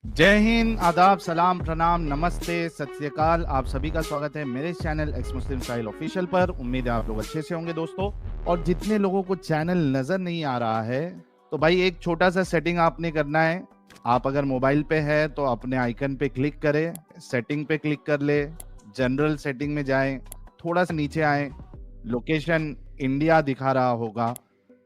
जय हिंद, आदाब, सलाम, प्रणाम, नमस्ते, सत श्री अकाल। आप सभी का स्वागत है मेरे चैनल एक्स मुस्लिम साहिल ऑफिशियल पर। उम्मीद है आप लोग अच्छे से होंगे दोस्तों। और जितने लोगों को चैनल नजर नहीं आ रहा है तो भाई एक छोटा सा सेटिंग आपने करना है। आप अगर मोबाइल पे है तो अपने आइकन पे क्लिक करें, सेटिंग पे क्लिक कर ले, जनरल सेटिंग में जाएं, थोड़ा सा नीचे आए, लोकेशन इंडिया दिखा रहा होगा,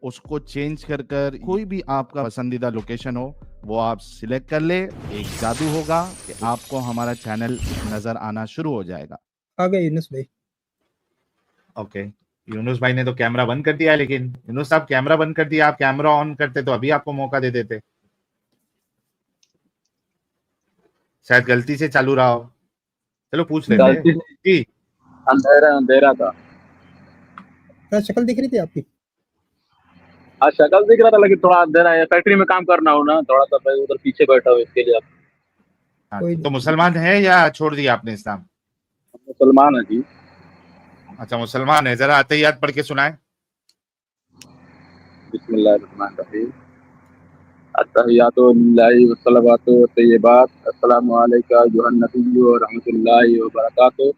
उसको चेंज कर कर कोई भी आपका पसंदीदा लोकेशन हो वो आप सिलेक्ट कर ले। एक जादू होगा कि आपको हमारा चैनल नजर आना शुरू हो जाएगा। आ गए यूनुस भाई। ओके, यूनुस भाई ने तो कैमरा बंद कर दिया है, लेकिन यूनुस साहब कैमरा बंद कर दिया, आप कैमरा ऑन करते तो अभी आपको मौका दे देते। शायद गलती से चालू रहा हो। चलो पूछ लेते हैं गलती से जी। अंधेरा था। शक्ल दिख रही थी आपकी। हाँ, शक्ल दिख रहा था लेकिन थोड़ा अंधेरा है। फैक्ट्री में काम करना हो ना, थोड़ा सा मैं उधर पीछे बैठा हूँ इसके लिए। हाँ, कोई तो मुसलमान है या छोड़ दिया आपने इस्लाम? मुसलमान है जी। अच्छा, मुसलमान है। जरा अतहियात पढ़ के सुनाए। बिस्मिल्लाहिर्रहमानिर्रहीम। अत्तहियातु लिल्लाहि वस्सलावातु वत्तय्यिबात। अस्सलामु अलैका अय्युहन नबिय्यु व रहमतुल्लाहि व बरकातुहू।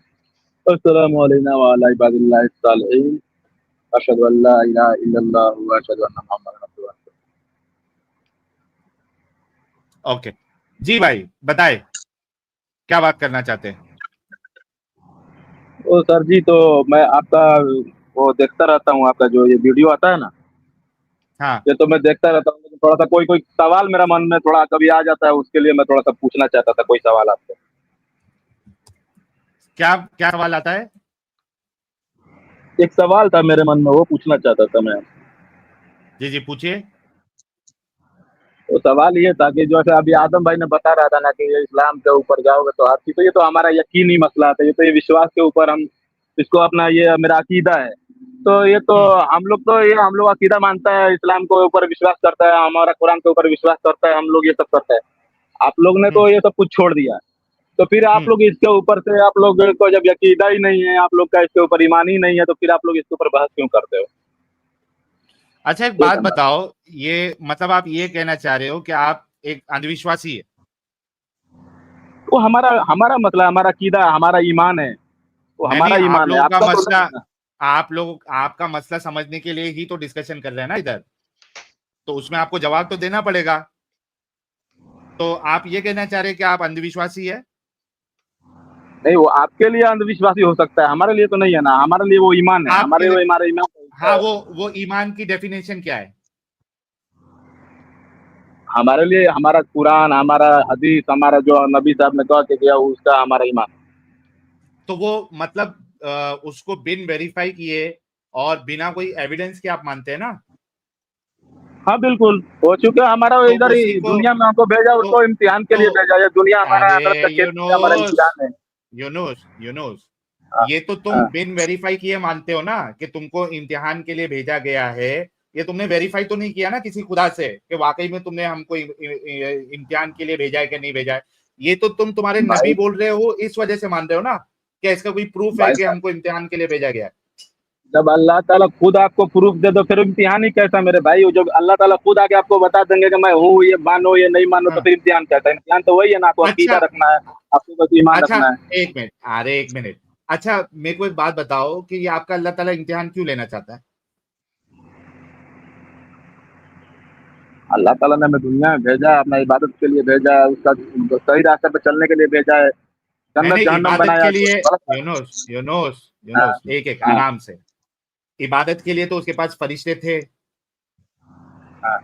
अस्सलामु अलैना व अला इबादिल्लाहिस सालिहीन। अशहदु अल्ला इलाहा इल्लल्लाह व अशहदु अन्ना मुहम्मदन अब्दुहु व रसूलुहू। ओके जी भाई, बताए क्या बात करना चाहते हैं? ओ सर जी, तो मैं आपका वो देखता रहता हूँ, आपका जो ये वीडियो आता है ना, हाँ, ये तो मैं देखता रहता हूँ। लेकिन थोड़ा सा कोई कोई सवाल मेरा मन में थोड़ा कभी आ जाता है, उसके लिए मैं थोड़ा सा पूछना चाहता था कोई सवाल आपसे। क्या क्या सवाल आता है? एक सवाल था मेरे मन में, वो पूछना चाहता था मैं। जी जी, पूछिए। तो सवाल ये था कि जैसे अभी आदम भाई ने बता रहा था ना कि ये इस्लाम के ऊपर जाओगे तो हर चीज, तो ये तो हमारा यकीनी मसला था। ये तो ये विश्वास के ऊपर हम इसको अपना, ये मेरा अकीदा है। तो ये तो हम लोग अकीदा मानता है, इस्लाम के ऊपर विश्वास करता है, हमारा कुरान के ऊपर विश्वास करता है, हम लोग ये सब करते हैं। आप लोग ने हम्म तो ये सब कुछ छोड़ दिया। तो फिर आप हम्म लोग इसके ऊपर से, आप लोग को जब यकीदा ही नहीं है, आप लोग का इसके ऊपर ईमान ही नहीं है, तो फिर आप लोग इसके ऊपर बहस क्यों करते हो? अच्छा, एक ये बात समझ। बताओ, ये मतलब आप ये कहना चाह रहे हो कि आप एक अंधविश्वासी है? वो हमारा हमारा मतलब हमारा अकीदा, हमारा ईमान है, वो नहीं नहीं, हमारा आप ईमान है, लोगों का आपका तो नहीं मसला, है ना। आपका मसला समझने के लिए ही तो डिस्कशन कर रहे हैं ना इधर। तो उसमें आपको जवाब तो देना पड़ेगा। तो आप ये कहना चाह रहे हैं कि आप अंधविश्वासी है? नहीं, वो आपके लिए अंधविश्वासी हो सकता है, हमारे लिए तो नहीं है ना। हमारे लिए वो ईमान है, आपके लिए? हमारा ईमान हाँ, है। वो ईमान की डेफिनेशन क्या है? हमारे लिए हमारा कुरान, हमारा हदीस, हमारा जो नबी साहब ने कहा कि दिया, उसका हमारा ईमान। तो वो मतलब उसको बिन वेरीफाई किए और बिना कोई एविडेंस के आप मानते हैं ना? हाँ बिल्कुल, हो चुका हमारा तो इधर उसी ही को दुनिया में हमको भेजा, तो उसको इम्तिहान के तो लिए भेजा। ये दुनिया हमारा अरे आखिरत का खेल है, हमारा यूनुस, इम्तिहान है। यूनुस, हाँ, ये तो तुम हाँ, बिन वेरीफाई किए मानते हो ना कि तुमको इम्तिहान के लिए भेजा गया है। ये तुमने वेरीफाई तो नहीं किया ना किसी खुदा से कि वाकई में तुमने हमको इम्तिहान के लिए भेजा है कि नहीं भेजा है। ये तो तुम्हारे नबी भाई बोल रहे हो, इस वजह से मान रहे हो ना? क्या इसका कोई प्रूफ है भाई कि साहब, हमको इम्तिहान के लिए भेजा गया है? जब अल्लाह ताला खुद आपको प्रूफ दे दो, फिर इम्तिहान ही कैसा मेरे भाई? वो जब अल्लाह ताला खुद आके आपको बता देंगे कि मैं हूँ, ये मानो ये नहीं मानो, तो हाँ। फिर इम्तिहान कैसा? इम्तिहान तो वही है ना, आपको अकीदा अच्छा, रखना है, आपको बस ईमान अच्छा, रखना है। एक मिनट, अरे एक मिनट। अच्छा, मेरे को एक बात बताओ कि ये आपका अल्लाह ताला इम्तिहान क्यों लेना चाहता है? अल्लाह ताला ने हमें दुनिया में भेजा, अपना इबादत के लिए भेजा है, उसका सही रास्ते पे चलने के लिए भेजा है। नहीं जन्नत नहीं, जहन्नम इबादत बनाया के तो लिए। गलत है। यूनुस यूनुस हाँ, यूनुस, एक एक हाँ, आराम से। इबादत के लिए तो उसके पास फरिश्ते थे, हाँ,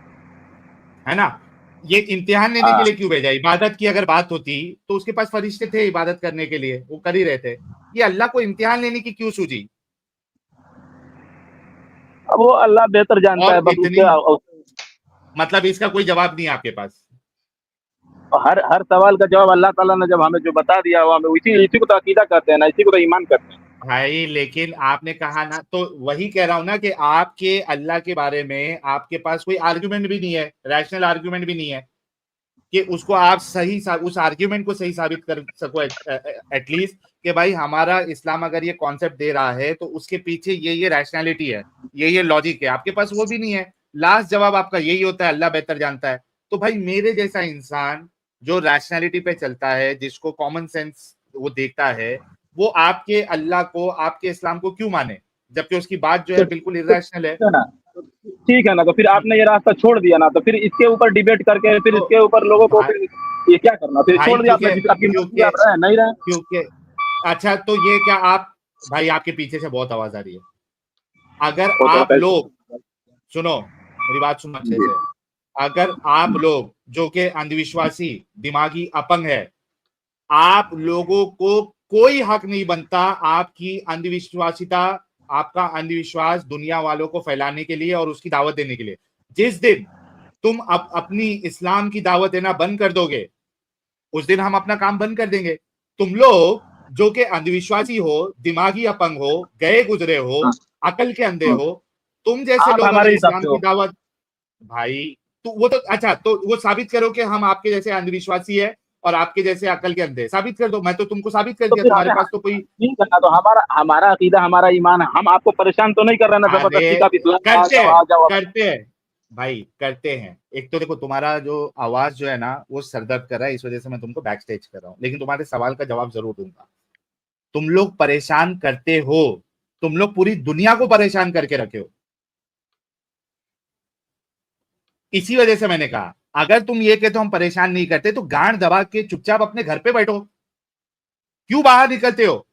है ना? ये इम्तिहान लेने के हाँ। लिए क्यों भेजा? इबादत की अगर बात होती तो उसके पास फरिश्ते थे इबादत करने के लिए, वो कर ही रहे थे। ये अल्लाह को इम्तिहान लेने की क्यों सूझी? अब वो अल्लाह बेहतर जानता है, और बस इतनी, उसके मतलब इसका कोई जवाब नहीं है आपके पास? हर हर सवाल का जवाब अल्लाह ताला ने जब हमें जो बता दिया, वो हमें इसी को तो अकीदा कहते हैं ना, इसी को तो ईमान करते हैं। भाई लेकिन आपने कहा ना, तो वही कह रहा हूं ना कि आपके अल्लाह के बारे में आपके पास कोई आर्गुमेंट भी नहीं है, रैशनल आर्गुमेंट भी नहीं है कि उसको आप उस आर्ग्यूमेंट को सही साबित कर सको एटलीस्ट, कि भाई हमारा इस्लाम अगर ये कॉन्सेप्ट दे रहा है तो उसके पीछे ये रैशनैलिटी है, ये लॉजिक है। आपके पास वो भी नहीं है। लास्ट जवाब आपका यही होता है, अल्लाह बेहतर जानता है। तो भाई मेरे जैसा इंसान जो रैशनैलिटी पे चलता है, जिसको कॉमन सेंस वो देखता है, वो आपके अल्लाह को, आपके इस्लाम को क्यों माने, जबकि उसकी बात जो है बिल्कुल इर्रेशनल है। है ना, ठीक है ना, तो फिर आपने ये रास्ता छोड़ दिया ना, तो फिर इसके ऊपर डिबेट करके फिर तो इसके ऊपर लोगों को भाई, फिर ये क्या करना, फिर भाई छोड़ दिया आपने, क्योंकि जिस आपकी मर्जी, क्योंकि आप रहे नहीं रहे। क्योंकि अच्छा, तो ये क्या आप, भाई आपके पीछे से बहुत आवाज आ रही है। अगर वो थोड़ा आप पैसे। लोग, सुनो मेरी बात सुनो अच्छे जी। से, अगर आप लोग जो कि अंधविश्वासी, दिमागी अपंग है, आप लोगों को कोई हक नहीं बनता आपकी अंधविश्वासिता, आपका अंधविश्वास दुनिया वालों को फैलाने के लिए और उसकी दावत देने के लिए। जिस दिन तुम अपनी इस्लाम की दावत देना बंद कर दोगे, उस दिन हम अपना काम बंद कर देंगे। तुम लोग जो कि अंधविश्वासी हो, दिमागी अपंग हो, गए गुजरे हो, हाँ, अकल के अंधे हाँ। हो, तुम जैसे आप लोग अगर हमारे हिसाब इस्लाम से की हो। दावत, भाई तो वो तो अच्छा, तो वो साबित करो कि हम आपके जैसे अंधविश्वासी है और आपके जैसे अकल के अंधे, साबित कर दो। मैं तो तुमको साबित कर तो दिया, फिर तुम्हारे हमें पास तो कोई, ठीक है ना, तो हमारा हमारा अकीदा, हमारा ईमान है, हम आपको परेशान तो नहीं कर रहे ना अरे जबरदस्ती का, आप इस्लाम में आ करते जाओ, हैं, आ जाओ आप। करते हैं भाई, करते हैं। एक तो देखो, तुम्हारा जो आवाज जो है ना वो सरदर्द कर रहा है, इस वजह से मैं तुमको बैक स्टेज कर रहा हूँ, लेकिन तुम्हारे सवाल का जवाब जरूर दूंगा। तुम लोग परेशान करते हो, तुम लोग पूरी दुनिया को परेशान करके रखे हो। इसी वजह से मैंने कहा, अगर तुम ये कहते हो हम परेशान नहीं करते, तो गांड दबा के चुपचाप अपने घर पे बैठो। क्यों बाहर निकलते हो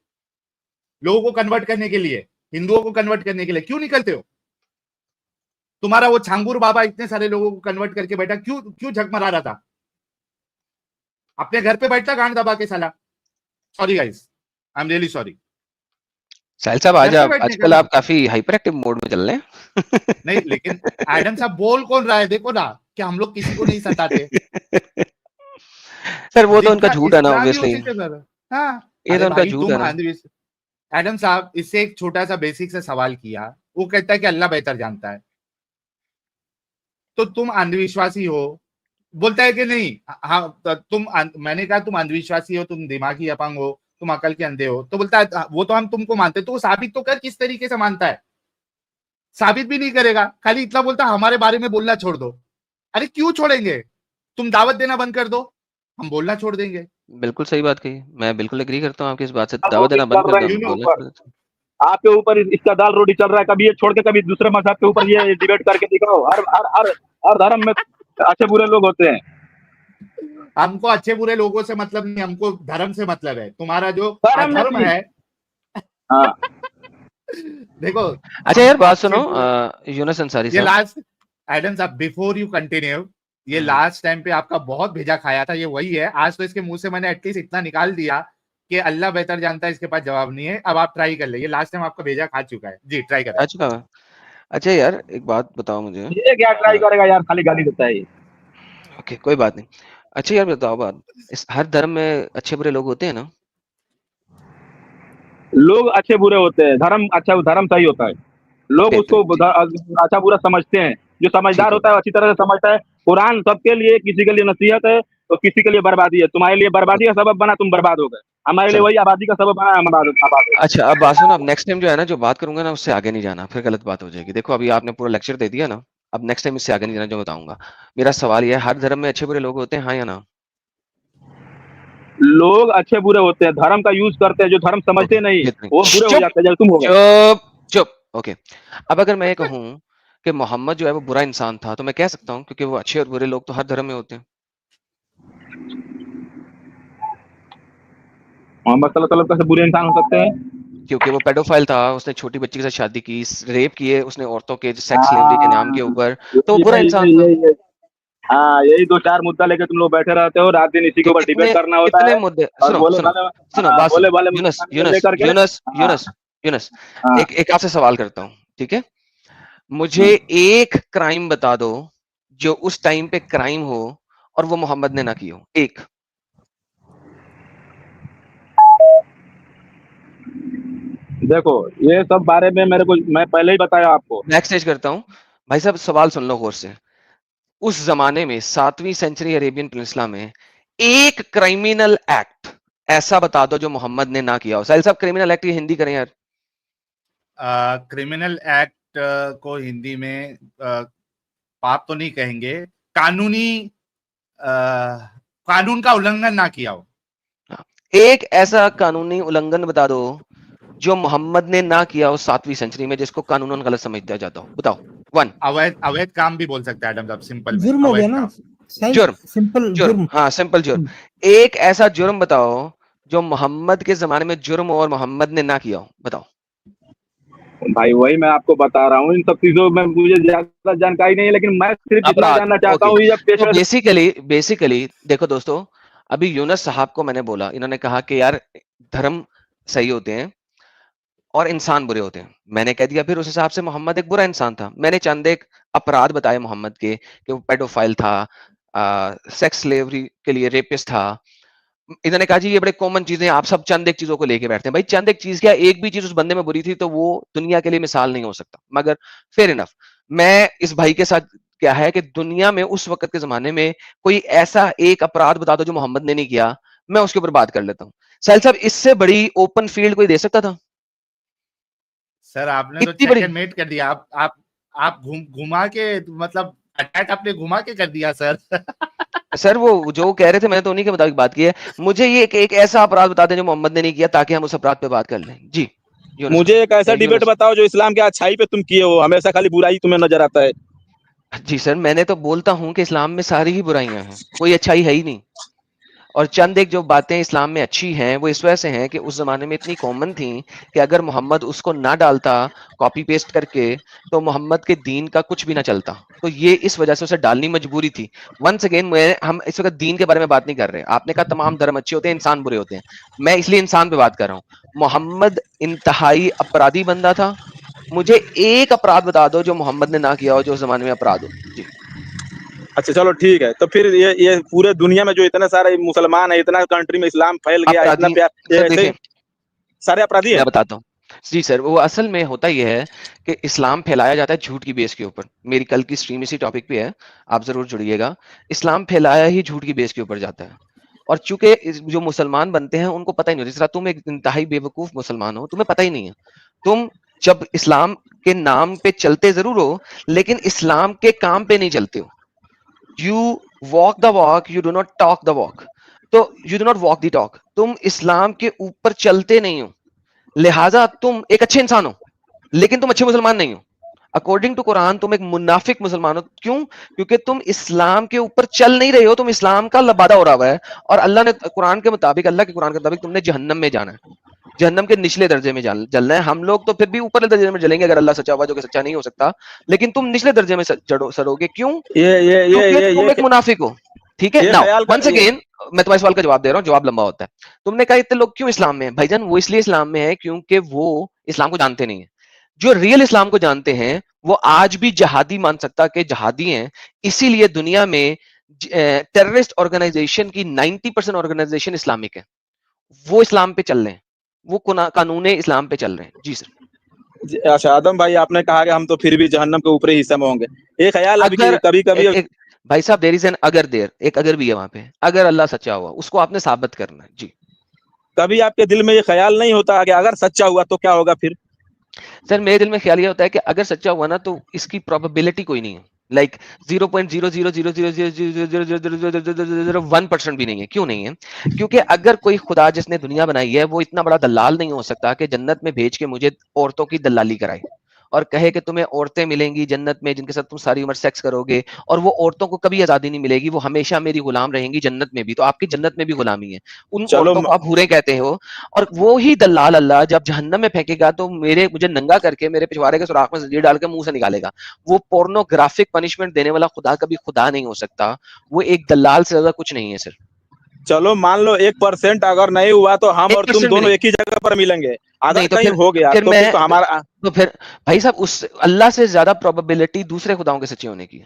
लोगों को कन्वर्ट करने के लिए, हिंदुओं को कन्वर्ट करने के लिए क्यों निकलते हो? तुम्हारा वो छांगुर बाबा इतने सारे लोगों को कन्वर्ट करके बैठा, क्यों क्यों झकमरा रहा था? अपने घर पे बैठता गांड दबा के साला। Sorry guys, I am really sorry. Sahil sahab, घर आज पे आप बैठने का आजकल ना, आप काफी हाइपर एक्टिव मोड में चल रहे नहीं लेकिन एडम साहब बोल कौन रहा है, देखो ना कि हम लोग किसी को नहीं सताते। हैं। सर वो तो उनका जिनका झूठ है ना, इस्लाम ही ऑब्वियसली। उसी से सर। हाँ, ये अरे तो उनका भाई झूठ तुम है ना। एडम साहब, इससे एक छोटा सा बेसिक सा सवाल किया, वो कहता है कि अल्लाह बेहतर जानता है, तो तुम अंधविश्वासी हो, बोलता है कि नहीं। हाँ, मैंने कहा तुम अंधविश्वासी हो, तुम दिमागी अपंग हो, तुम अकल के अंधे हो, तो बोलता है वो तो हम तुमको मानते, तो वो साबित तो कर किस तरीके से मानता है। साबित भी नहीं करेगा, खाली इतना बोलता हमारे बारे में बोलना छोड़ दो। अरे क्यों छोड़ेंगे? तुम दावत देना बंद कर दो, हम बोलना छोड़ देंगे। बिल्कुल सही बात कही, मैं बिल्कुल एग्री करता हूँ आपकी इस बात से। दाल दावत रोटी देना बंद चल कर रहा दो, है हम यू नो, बोलना ऊपर, छोड़ देते आपके ऊपर इसका दाल रोटी चल रहा है, कभी ये छोड़ के कभी दूसरे मजहब के ऊपर ये डिबेट करके दिखाओ। हर हर हर हर धर्म में अच्छे बुरे लोग होते हैं। हमको अच्छे बुरे लोगों से मतलब नहीं, हमको धर्म से मतलब है। तुम्हारा जो धर्म में अधर्म भी। है, हाँ। देखो, अच्छा यार, हमको बात अच्छे सुनो, बुरे, यूनुस अंसारी ये साहब। लास्ट, एडम साहब बिफोर यू कंटिन्यू, ये लास्ट टाइम पे आपका बहुत भेजा खाया था, ये वही है। आज तो इसके मुंह से मैंने एटलीस्ट इतना निकाल दिया कि अल्लाह बेहतर जानता है, इसके पास जवाब नहीं है। अब आप ट्राई कर ले, ये लास्ट टाइम आपका भेजा खा चुका है जी, ट्राई करें। आ चुका है। अच्छा यार, एक बात बताओ मुझे। ये क्या ट्राई करेगा यार, खाली गाली देता है ये। ओके, कोई बात नहीं। अच्छा यार बताओ बात, इस हर धर्म में अच्छे बुरे लोग होते हैं ना? लोग अच्छे बुरे होते हैं, धर्म अच्छा, धर्म सही होता है। लोग उसको ठीक अच्छा बुरा समझते हैं। जो ठीक समझदार है। होता है वो अच्छी तरह से समझता है। कुरान सबके लिए, किसी के लिए नसीहत है तो किसी के लिए बर्बादी है। तुम्हारे लिए बर्बादी का सबब बना, तुम बर्बाद हो गए। हमारे लिए चलो, वही आबादी का सबब बना, हम आबाद हो गए। अच्छा अब बात सुनो, अब नेक्स्ट टाइम जो है ना, जो बात करूंगा ना, उससे आगे नहीं जाना, फिर गलत बात हो जाएगी। देखो अभी आपने पूरा लेक्चर दे दिया ना, अब नेक्स्ट टाइम इससे आगे नहीं जाना जो बताऊंगा। मेरा सवाल ये है, हर धर्म में अच्छे बुरे लोग होते हैं, हाँ या ना? लोग अच्छे बुरे होते हैं, धर्म का यूज करते हैं, जो धर्म ओके, समझते नहीं ये वो बुरे हो चुप जाते हैं, जैसे तुम हो गए। चुप चुप। ओके, अब अगर मैं ये कहूँ कि मोहम्मद जो है वो बुरा इंसान था, तो मैं कह सकता हूँ, क्योंकि वो अच्छे और बुरे लोग तो हर धर्म में होते हैं। मोहम्मद सल्लल्लाहु अलैहि वसल्लम कैसे बुरे इंसान हो सकते हैं? क्योंकि वो पेडोफाइल था, उसने छोटी बच्ची के साथ शादी की, रेप किए उसने औरतों के, सेक्स स्लेवरी के नाम के हाँ, ऊपर, तो वो ये बुरा ये इंसान ये था। ये हाँ, यही दो चार मुद्दा लेके तुम लोग बैठे रहते हो, रात दिन इसी के तो ऊपर डिबेट कितने करना होता कितने है। मुद्दे, और सुनो बोले सुनो वाले, सुनो, हाँ, बात बोले सुनो। वाले यूनस मुद्दा यूनस लेकर के। यूनस हाँ, यूनस यूनस, हाँ। एक एक आपसे सवाल करता हूँ, ठीक है? मुझे हाँ। एक क्राइम बता दो जो उस टाइम पे क्राइम हो और वो मोहम्मद ने ना की हो, एक। देखो, ये सब बारे में मेरे को, मैं पहले ही बताया आपको। बैक स्टेज करता हूँ। भाई साहब सवाल सुन लो गौर से। उस जमाने में 7वीं सेंचुरी अरेबियन पेनिनसुला में एक क्रिमिनल एक्ट ऐसा बता दो जो मोहम्मद ने ना किया हो। साहिल साहब, क्रिमिनल एक्ट ये हिंदी करें यार। क्रिमिनल एक्ट को हिंदी में पाप तो नहीं कहेंगे, कानूनी कानून का उल्लंघन ना किया हो। एक ऐसा कानूनी उल्लंघन बता दो जो मोहम्मद ने ना किया हो 7वीं सेंचुरी में, जिसको कानूनन गलत समझ दिया जाता हो, बताओ। वन। अवैध काम भी बोल सकते हैं एडम साहब, सिंपल में जुर्म हो गया अवैध ना, काम। जुर्म, सिंपल जुर्म, जुर्म। हाँ सिंपल जुर्म। एक ऐसा जुर्म बताओ जो मोहम्मद के जमाने में जुर्म हो और मोहम्मद ने ना किया हो, बताओ। भाई वही मैं आपको बता रहा हूँ, इन सब चीजों में मुझे ज्यादा जानकारी नहीं है, लेकिन मैं सिर्फ इतना अपराध, जानना चाहता ओके। हूँ ये तो पेशेवर। बेसिकली देखो दोस्तों, अभी यूनुस साहब को मैंने बोला, इन्होंने कहा कि यार धर्म सही होते हैं और इंसान बुरे होते हैं। मैंने कह दिया फिर उस हिसाब से मोहम्मद एक बुरा इंसान था। मैंने चंद एक अपराध बताए मोहम्मद के, कि वो पेडोफाइल था, सेक्स स्लेवरी के लिए रेपिस्ट था। इन्होंने कहा जी ये बड़े कॉमन चीजें, आप सब चंद एक चीजों को लेके बैठते हैं। भाई चंद एक चीज क्या, एक भी चीज उस बंदे में बुरी थी तो वो दुनिया के लिए मिसाल नहीं हो सकता। मगर फेयर इनफ, मैं इस भाई के साथ क्या है कि दुनिया में उस वक्त के जमाने में कोई ऐसा एक अपराध बता दो जो मोहम्मद ने नहीं किया, मैं उसके ऊपर बात कर लेता हूँ। साहिल साहब, इससे बड़ी ओपन फील्ड कोई दे सकता था? सर आपने तो इतनी बड़ी, चेकमेट कर दिया। आप घुमा के, मतलब अटैक आपने घुमा के कर दिया सर। सर वो जो कह रहे थे मैंने तो उन्हीं के मुताबिक बात की है। मुझे ये एक ऐसा अपराध बता दें जो मोहम्मद ने नहीं किया, ताकि हम उस अपराध पे बात कर लें। जी यूनुस मुझे एक ऐसा भाई, डिबेट यूनुस। बताओ जो इस्लाम के अच्छाई पे तुम किए हो, हमेशा खाली बुराई तुम्हें नजर आता है। जी सर, मैंने तो बोलता हूं कि इस्लाम में सारी ही बुराइयां हैं, कोई अच्छाई है ही नहीं। और चंद एक जो बातें इस्लाम में अच्छी हैं वो इस वजह से हैं कि उस जमाने में इतनी कॉमन थी कि अगर मोहम्मद उसको ना डालता कॉपी पेस्ट करके तो मोहम्मद के दीन का कुछ भी ना चलता। तो ये इस वजह से उसे डालनी मजबूरी थी। वंस अगेन, हम इस वक्त दीन के बारे में बात नहीं कर रहे। आपने कहा तमाम धर्म अच्छे होते हैं, इंसान बुरे होते हैं। मैं इसलिए इंसान पे बात कर रहा हूँ। मोहम्मद इंतहाई अपराधी बंदा था। मुझे एक अपराध बता दो जो मोहम्मद ने ना किया हो, जो उस जमाने में अपराध हो। जी अच्छा चलो ठीक है, तो फिर ये पूरे दुनिया में जो इतने सारे मुसलमान है, इतना कंट्री में इस्लाम फैल गया, इतना अपराधी, प्यार, ये सर ऐसे देखें, सारे अपराधी मैं हैं। बताता हूँ। जी सर, वो असल में होता यह है कि इस्लाम फैलाया जाता है झूठ की बेस के ऊपर। मेरी कल की स्ट्रीम इसी टॉपिक पे है, आप जरूर जुड़िएगा। इस्लाम फैलाया ही झूठ की बेस के ऊपर जाता है। और चूंकि जो मुसलमान बनते हैं उनको पता ही नहीं होता। जिस तरह तुम एक इंतहाई बेवकूफ मुसलमान हो, तुम्हें पता ही नहीं है। तुम जब इस्लाम के नाम पे चलते जरूर हो, लेकिन इस्लाम के काम पे नहीं चलते हो। You walk the walk, you do not talk the walk. तो you do not walk the talk, तुम इस्लाम के ऊपर चलते नहीं हो। लिहाजा तुम एक अच्छे इंसान हो, लेकिन तुम अच्छे मुसलमान नहीं हो। अकॉर्डिंग टू कुरान तुम एक मुनाफिक मुसलमान हो। क्यों? क्योंकि तुम इस्लाम के ऊपर चल नहीं रहे हो, तुम इस्लाम का लबादा हो रहा है। और अल्लाह ने कुरान के मुताबिक, अल्लाह के कुरान के मुताबिक तुमने जहन्नम में जाना है, जहन्नम के निचले दर्जे में जलना है। हम लोग तो फिर भी ऊपर दर्जे में जलेंगे अगर अल्लाह सच्चा हुआ, जो कि सच्चा नहीं हो सकता। लेकिन तुम निचले दर्जे में सड़ोगे। क्यों? क्योंकि तुम एक मुनाफिक हो। ठीक है, ये नाउ ख्याल वंस अगेन मैं तुम्हारे सवाल का जवाब दे रहा हूँ, जवाब लंबा होता है। तुमने कहा इतने लोग क्यों इस्लाम में है? भाईजान वो इसलिए इस्लाम में है क्योंकि वो इस्लाम को जानते नहीं है। जो रियल इस्लाम को जानते हैं वो आज भी जहादी मान सकता कि जहादी हैं। इसीलिए दुनिया में टेररिस्ट ऑर्गेनाइजेशन की 90% ऑर्गेनाइजेशन इस्लामिक है। वो इस्लाम पे चल रहे हैं, वो कानून इस्लाम पे चल रहे हैं। जी सर। अच्छा आदम भाई, आपने कहा कि हम तो फिर भी जहन्नम के ऊपरी हिस्से में होंगे। ये ख्याल अभी अगर कभी कभी एक भाई साहब, देयर इज एन अगर, देर एक अगर भी है वहां पे। अगर अल्लाह सच्चा हुआ, उसको आपने साबित करना है। जी कभी आपके दिल में ये ख्याल नहीं होता कि अगर सच्चा हुआ तो क्या होगा फिर? सर, मेरे दिल में ख्याल ये होता है कि अगर सच्चा हुआ ना तो इसकी प्रोबेबिलिटी कोई नहीं है। लाइक 0.00000000001% भी नहीं है। क्यों नहीं है? क्योंकि अगर कोई खुदा जिसने दुनिया बनाई है वो इतना बड़ा दलाल नहीं हो सकता कि जन्नत में भेज के मुझे औरतों की दलाली कराए और कहे कि तुम्हें औरतें मिलेंगी जन्नत में जिनके साथ तुम सारी उम्र सेक्स करोगे, और वो औरतों को कभी आजादी नहीं मिलेगी, वो हमेशा मेरी गुलाम रहेंगी जन्नत में भी। तो आपकी जन्नत में भी गुलामी है। उन चलो औरतों को आप हूरें कहते हो। और वो ही दलाल अल्लाह जब जहन्नम में फेंकेगा तो मुझे नंगा करके मेरे पिछवाड़े के सुराख में जंजीर डाल के मुंह से निकालेगा। वो पोर्नोग्राफिक पनिशमेंट देने वाला खुदा कभी खुदा नहीं हो सकता। वो एक दलाल से ज्यादा कुछ नहीं है सर। चलो मान लो 1% अगर नहीं हुआ तो हम और तुम 1% भी दोनों नहीं। एक ही जगह पर मिलेंगे। अगर नहीं तो कहीं फिर हो गया फिर तो मैं फिर तो हमारा तो फिर भाई साहब, उस अल्लाह से ज्यादा प्रोबेबिलिटी दूसरे खुदाओं के सच्चे होने की है।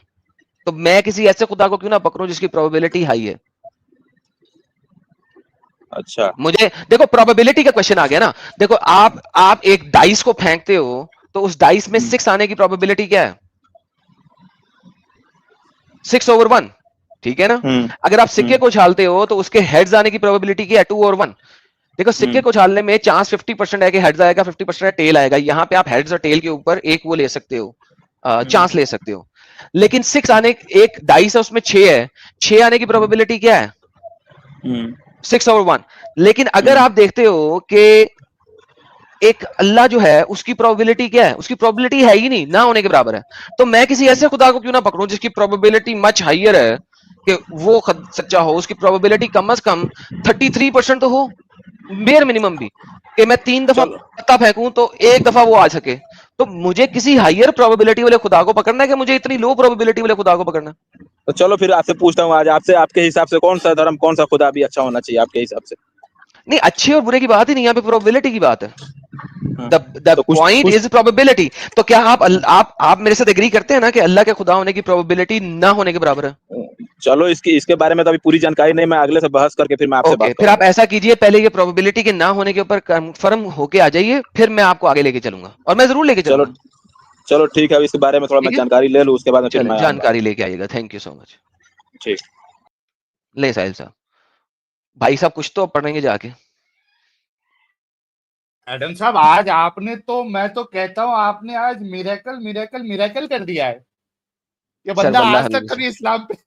तो मैं किसी ऐसे खुदा को क्यों ना पकड़ूं जिसकी प्रोबेबिलिटी हाई है। अच्छा मुझे देखो, प्रोबेबिलिटी का क्वेश्चन आ गया ना। देखो, आप एक डाइस को फेंकते हो तो उस डाइस में 6 आने की प्रोबेबिलिटी क्या है? 6/1। ठीक है ना? अगर आप सिक्के को उछालते हो तो उसके हेड्स आने की प्रोबेबिलिटी क्या है? 2/1। देखो, सिक्के को उछालने में चांस 50% है कि हेड्स आएगा, 50% है टेल आएगा। यहाँ पे आप हेड्स और टेल के ऊपर एक वो ले सकते हो, चांस ले सकते हो। लेकिन 6 आने, एक डाइस है उसमें 6 है, 6 आने की प्रोबेबिलिटी क्या है? 6 over 1। लेकिन अगर आप देखते हो कि एक अल्लाह जो है उसकी प्रोबेबिलिटी क्या है, उसकी प्रोबेबिलिटी है ही नहीं, ना होने के बराबर है। तो मैं किसी ऐसे खुदा को क्यों ना पकड़ूं जिसकी प्रोबेबिलिटी मच हाइयर है कि वो सच्चा हो, उसकी प्रोबेबिलिटी कम से कम 33% तो हो, बेयर मिनिमम भी, कि मैं 3 दफा चलो पत्ता फेंकूं तो 1 दफा वो आ सके। तो मुझे किसी हाइयर प्रोबेबिलिटी वाले खुदा को पकड़ना है कि मुझे इतनी लो प्रोबेबिलिटी वाले खुदा को पकड़ना है? तो चलो फिर आपसे पूछता हूँ आज आपसे, आपके हिसाब से कौन सा धर्म, कौन सा खुदा भी अच्छा होना चाहिए आपके हिसाब से? नहीं, अच्छे और बुरे की बात ही नहीं, यहाँ पे प्रोबेबिलिटी की बात है। हाँ, द तो कुछ पॉइंट कुछ इज प्रोबेबिलिटी। तो क्या आप मेरे साथ एग्री करते हैं ना कि अल्लाह के खुदा होने की प्रोबेबिलिटी ना होने के बराबर है? चलो इसके बारे में तो अभी पूरी जानकारी नहीं, मैं अगले से बहस करके फिर मैं आपसे ओके, बात फिर आप करूंगा। ऐसा कीजिए, पहले ये प्रोबेबिलिटी के ना होने के ऊपर कंफर्म होके आ जाइए, फिर मैं आपको आगे लेके चलूंगा, और मैं जरूर लेके चलो चलूंगा। चलो ठीक है, अब इसके बारे में थोड़ा मैं ठीक है, जानकारी ले लूँ, उसके बाद में फिर चलें, मैं आऊंगा। जानकारी लेके आइएगा। Thank you so much. ठीक। ले साहिल साहब, भाई साहब कुछ तो पढ़ेंगे जाके। एडम साहब, आज आपने तो, मैं तो कहता हूँ आपने आज मिरेकल मिरेकल मिरेकल कर दिया है। ये सर बंदा वल्लाह आज तक कभी इस्लाम पे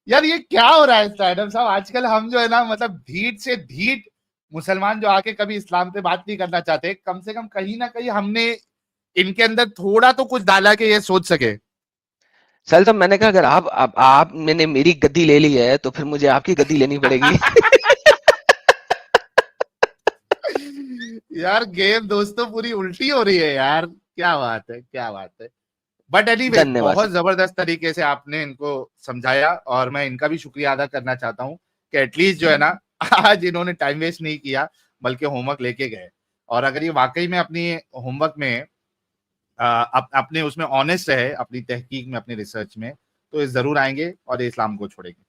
यार ये क्या हो रहा है एडम साहब? आजकल हम जो है ना, मतलब ढीठ से ढीठ मुसलमान जो आके कभी इस्लाम पे बात नहीं करना चाहते, कम से कम कहीं ना कहीं हमने इनके अंदर थोड़ा तो कुछ डाला कि ये सोच सके। साहिल साहब, मैंने कहा अगर आप मैंने मेरी गद्दी ले ली है तो फिर मुझे आपकी गद्दी लेनी पड़ेगी। यार गेम दोस्तों पूरी उल्टी हो रही है यार, क्या बात है, क्या बात है। बट एनीवेज, धन्यवाद बहुत सर। जबरदस्त तरीके से आपने इनको समझाया, और मैं इनका भी शुक्रिया अदा करना चाहता हूँ कि एटलीस्ट जो है ना, आज इन्होंने टाइम वेस्ट नहीं किया, बल्कि होमवर्क लेके गए। और अगर ये वाकई में अपनी होमवर्क में अपने उसमें ऑनेस्ट रहे, अपनी तहकीक में, अपनी रिसर्च में, तो ये जरूर आएंगे और ये इस्लाम को छोड़ेंगे।